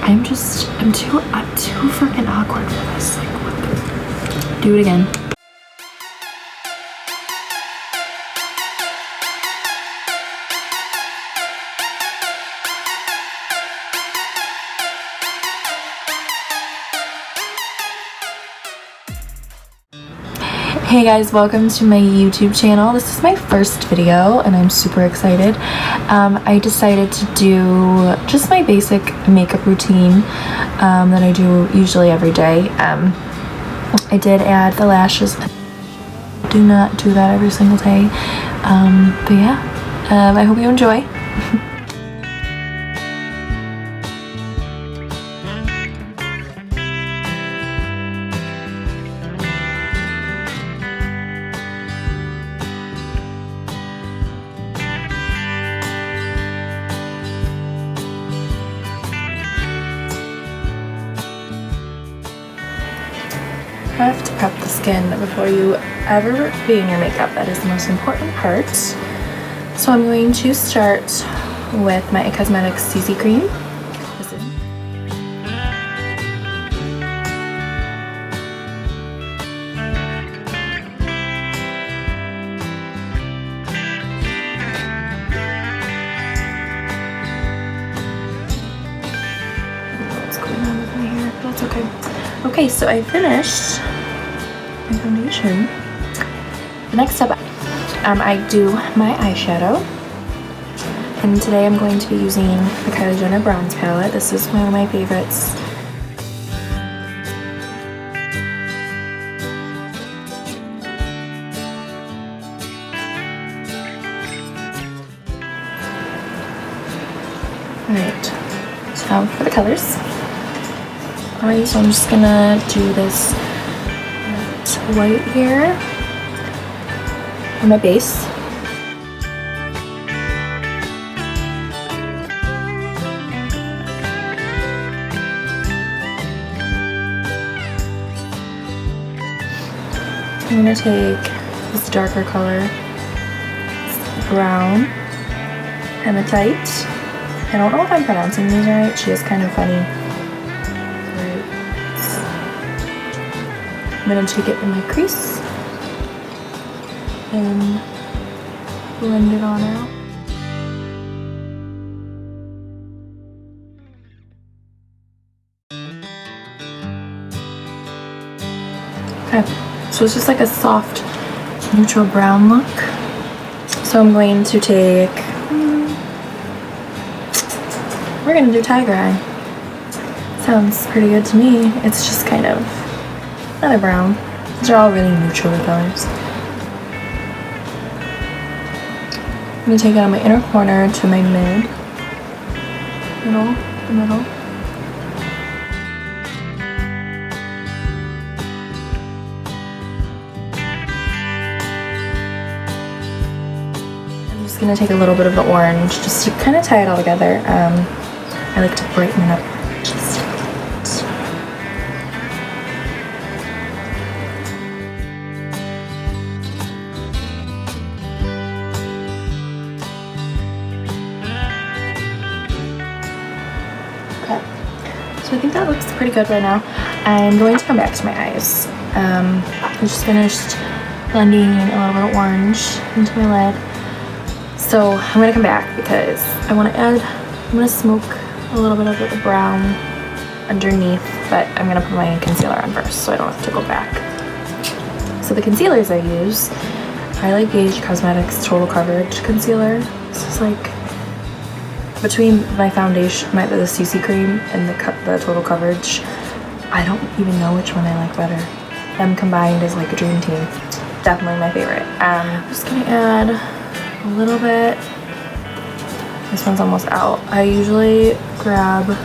I'm too freaking awkward for this. Like, what the? Do it again. Hey guys, welcome to my YouTube channel. This is my first video and I'm super excited. I decided to do just my basic makeup routine that I do usually every day. I did add the lashes. Do not do that every single day. But yeah, I hope you enjoy. I have to prep the skin before you ever be in your makeup. That is the most important part. So I'm going to start with my Cosmetics CC cream. This is what's going on with my hair, but that's okay. Okay, so I finished my foundation. The next step, I do my eyeshadow. And today I'm going to be using the Kylie bronze palette. This is one of my favorites. Alright, so for the colors. Alright, so I'm just gonna do this white here on my base. I'm gonna take this darker color, this brown, hematite. I don't know if I'm pronouncing these right, she is kind of funny. I'm going to take it in my crease and blend it on out. Okay, so it's just like a soft neutral brown look. So I'm going to take, we're going to do tiger eye. Sounds pretty good to me. It's just kind of another brown. These are all really neutral colors. I'm going to take it on my inner corner to my the middle. I'm just going to take a little bit of the orange just to kind of tie it all together. I like to brighten it up just a little bit. So I think that looks pretty good right now. I'm going to come back to my eyes. I just finished blending a little bit of orange into my lid. So I'm going to come back because I'm going to smoke a little bit of the brown underneath, but I'm going to put my concealer on first so I don't have to go back. So the concealers I use, I like Beige Cosmetics Total Coverage Concealer. This is like between my foundation, the CC cream and the Total Coverage. I don't even know which one I like better. Them combined is like a dream team. Definitely my favorite. I'm just gonna add a little bit. This one's almost out. I usually grab a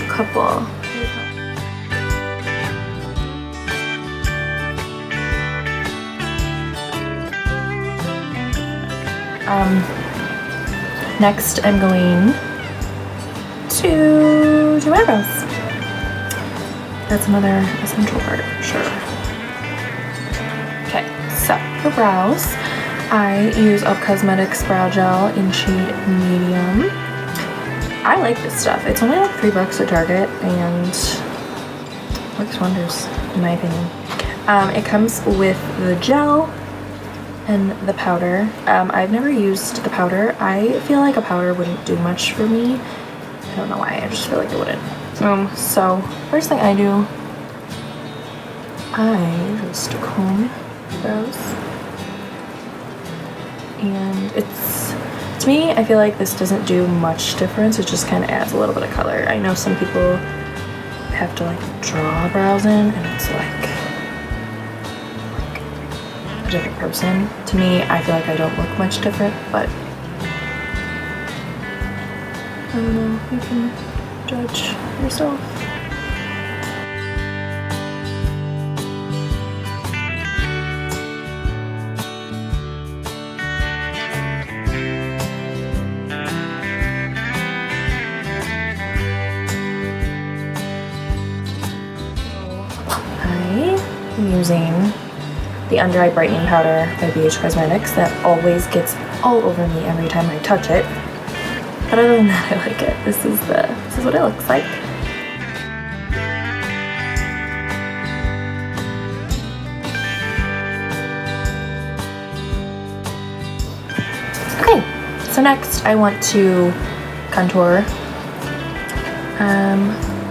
couple. Next, I'm going to do eyebrows. That's another essential part, sure. Okay, so for brows, I use Cosmetics Brow Gel in shade Medium. I like this stuff. It's only like $3 at Target and works wonders in my opinion. It comes with the gel and the powder. I've never used the powder. I feel like a powder wouldn't do much for me. I don't know why, I just feel like it wouldn't. So first thing I do, I just comb those. And it's, to me, I feel like this doesn't do much difference. It just kind of adds a little bit of color. I know some people have to like draw brows in and it's like a different person. To me, I feel like I don't look much different, but I don't know, you can judge yourself. I'm using the under eye brightening powder by Beige Cosmetics that always gets all over me every time I touch it. But other than that, I like it. This is what it looks like. Okay, so next I want to contour.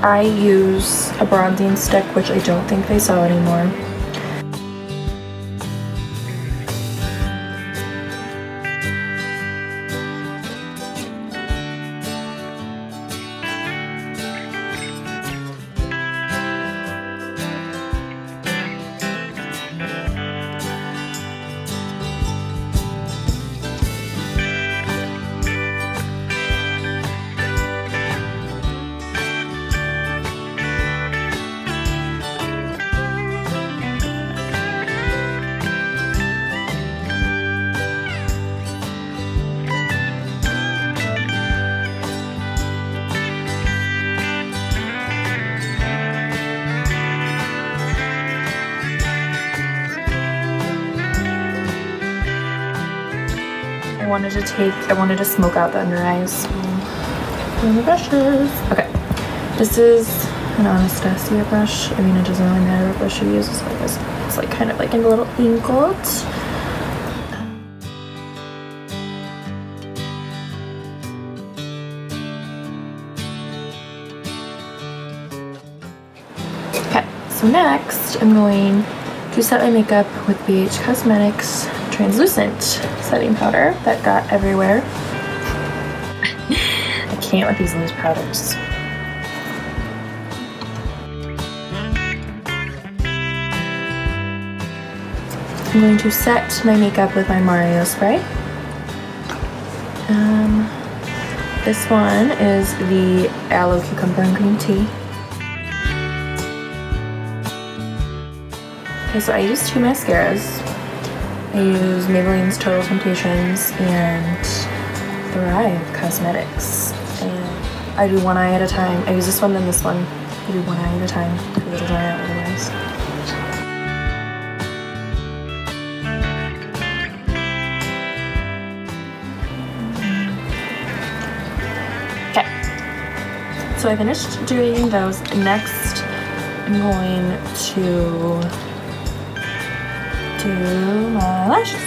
I use a bronzing stick, which I don't think they sell anymore. I wanted to smoke out the under eyes. And the brushes. Okay, this is an Anastasia brush. I mean, it doesn't really matter what brush you use as long as it's like kind of like in a little inklet. Okay, so next I'm going to set my makeup with Beige Cosmetics translucent setting powder that got everywhere. I can't with these loose powders. I'm going to set my makeup with my Mario spray. This one is the Aloe Cucumber and Green Tea. Okay, so I use two mascaras. I use Maybelline's Total Temptations and Thrive Cosmetics. And I do one eye at a time. I use this one, then this one. I do one eye at a time because it'll dry out otherwise. Okay. So I finished doing those. Next, I'm going to do my lashes.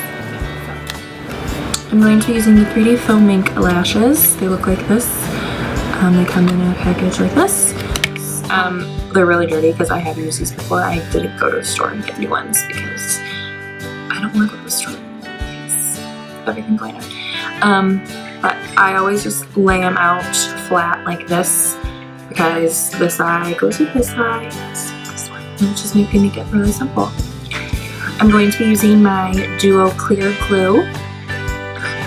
I'm going to be using the 3D Faux Mink lashes. They look like this. They come in a package like this. They're really dirty because I have used these before. I didn't go to the store and get new ones because I don't want to go to the store because everything's going on. But I always just lay them out flat like this because this eye goes with this eye, this one, which is making it really simple. I'm going to be using my Duo Clear Glue.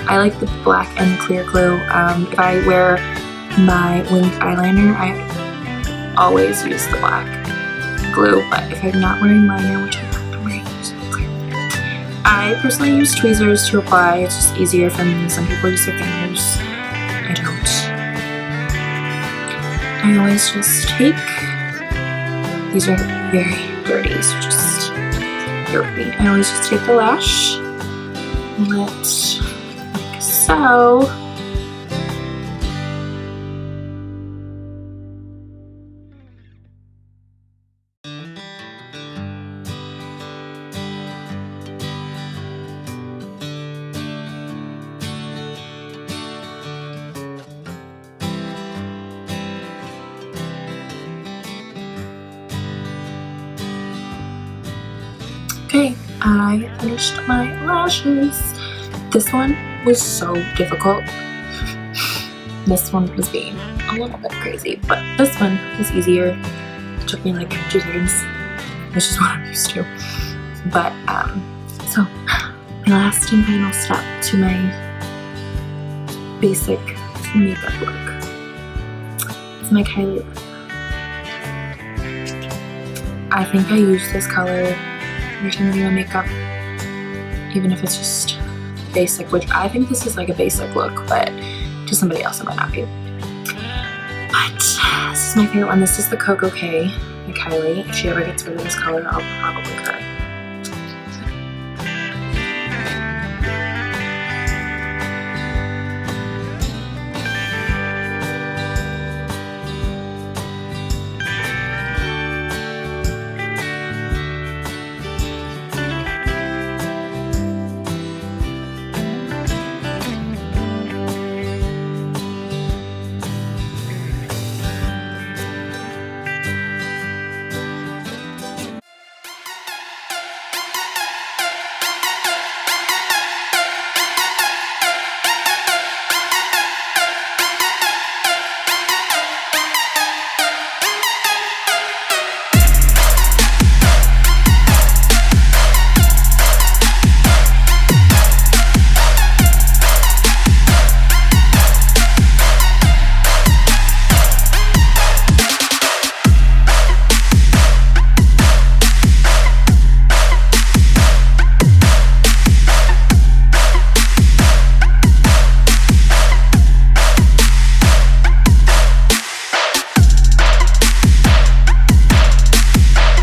I like the black and clear glue. If I wear my winged eyeliner, I always use the black glue, but if I'm not wearing liner, which I'm wearing, clear. I personally use tweezers to apply. It's just easier for me. Some people use their fingers. I don't. I always just take, these are very dirty, so just bear with me. I always just take the lash, like so, Okay, I finished my lashes. This one was so difficult. This one was being a little bit crazy, but this one was easier. It took me like 2 seconds, which is what I'm used to. But, so, my last and final step to my basic makeup look. It's my Kylie lip. I think I use this color every time I do my makeup, even if it's just basic, which I think this is like a basic look, but to somebody else it might not be. But this is my favorite one. This is the Coco K by Kylie. If she ever gets rid of this color, I'll probably cry.